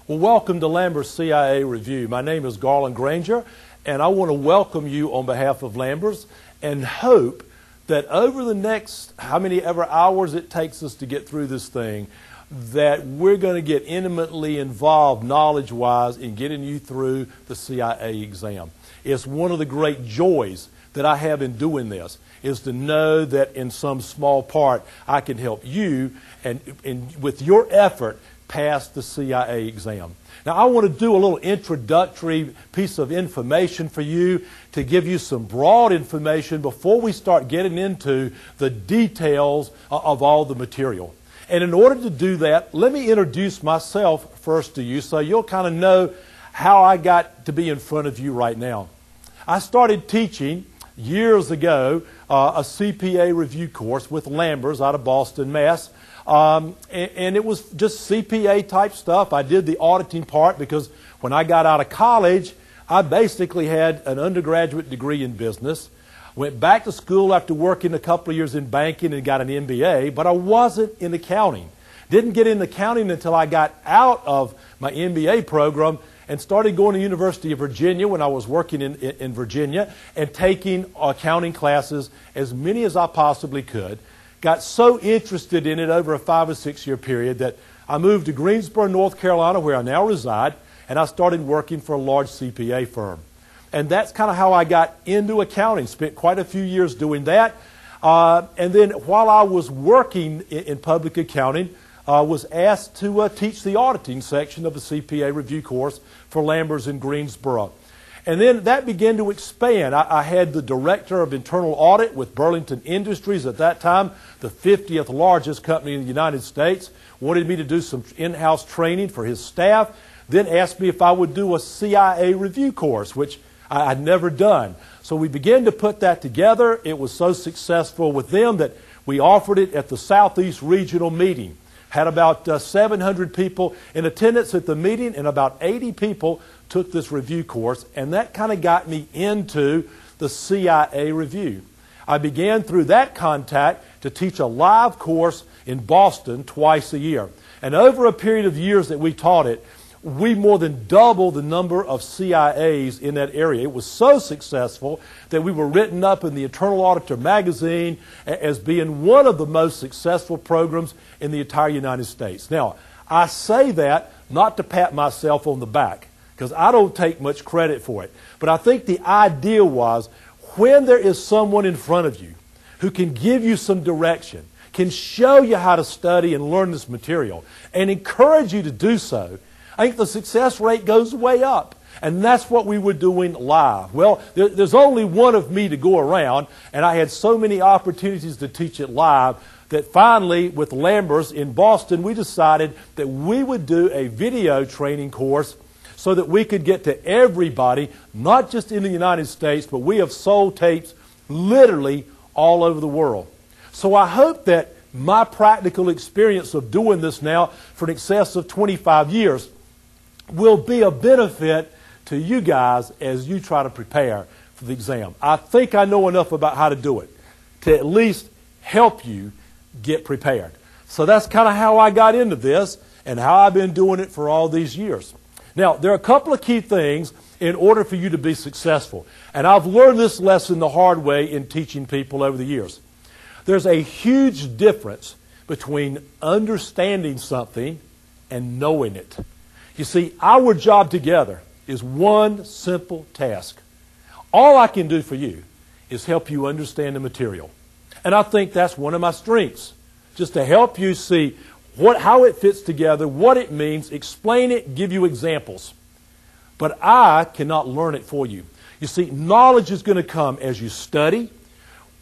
Well, welcome to Lamber's CIA Review. My name is Garland Granger, and I want to welcome you on behalf of Lamber's and hope that over the next how many ever hours it takes us to get through this thing, that we're going to get intimately involved knowledge-wise in getting you through the CIA exam. It's one of the great joys that I have in doing this, is to know that in some small part I can help you and with your effort pass the CIA exam. Now I want to do a little introductory piece of information for you to give you some broad information before we start getting into the details of all the material. And in order to do that, let me introduce myself first to you so you'll kind of know how I got to be in front of you right now. I started teaching years ago a CPA review course with Lamber's out of Boston, Mass. And it was just CPA type stuff. I did the auditing part because when I got out of college, I basically had an undergraduate degree in business. Went back to school after working a couple of years in banking and got an MBA, but I wasn't in accounting. Didn't get into accounting until I got out of my MBA program and started going to the University of Virginia when I was working in Virginia and taking accounting classes, as many as I possibly could. Got so interested in it over a 5 or 6 year period that I moved to Greensboro, North Carolina, where I now reside, and I started working for a large CPA firm. And that's kind of how I got into accounting. Spent quite a few years doing that. And then while I was working in public accounting, was asked to teach the auditing section of the CPA review course for Lamber's in Greensboro. And then that began to expand. I had the director of internal audit with Burlington Industries at that time, the 50th largest company in the United States, wanted me to do some in-house training for his staff, then asked me if I would do a CIA review course, which I'd never done. So we began to put that together. It was so successful with them that we offered it at the Southeast Regional Meeting. Had about 700 people in attendance at the meeting, and about 80 people took this review course, and that kind of got me into the CIA review. I began through that contact to teach a live course in Boston twice a year. And over a period of years that we taught it, we more than doubled the number of CIAs in that area. It was so successful that we were written up in the Internal Auditor magazine as being one of the most successful programs in the entire United States. Now, I say that not to pat myself on the back, because I don't take much credit for it. But I think the idea was when there is someone in front of you who can give you some direction, can show you how to study and learn this material, and encourage you to do so, I think the success rate goes way up. And that's what we were doing live. Well, there's only one of me to go around, and I had so many opportunities to teach it live that finally, with Lamber's in Boston, we decided that we would do a video training course so that we could get to everybody, not just in the United States, but we have sold tapes literally all over the world. So I hope that my practical experience of doing this now for an excess of 25 years will be a benefit to you guys as you try to prepare for the exam. I think I know enough about how to do it to at least help you get prepared. So that's kind of how I got into this and how I've been doing it for all these years. Now, there are a couple of key things in order for you to be successful. And I've learned this lesson the hard way in teaching people over the years. There's a huge difference between understanding something and knowing it. You see, our job together is one simple task. All I can do for you is help you understand the material. And I think that's one of my strengths, just to help you see how it fits together, what it means, explain it, give you examples. But I cannot learn it for you. You see, knowledge is going to come as you study,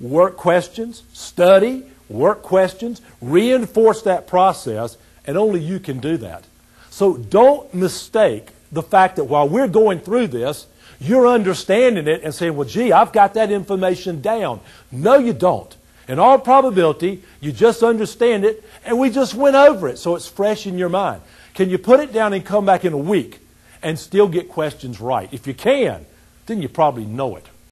work questions, study, work questions, reinforce that process, and only you can do that. So don't mistake the fact that while we're going through this, you're understanding it and saying, well, gee, I've got that information down. No, you don't. In all probability, you just understand it, and we just went over it, so it's fresh in your mind. Can you put it down and come back in a week and still get questions right? If you can, then you probably know it.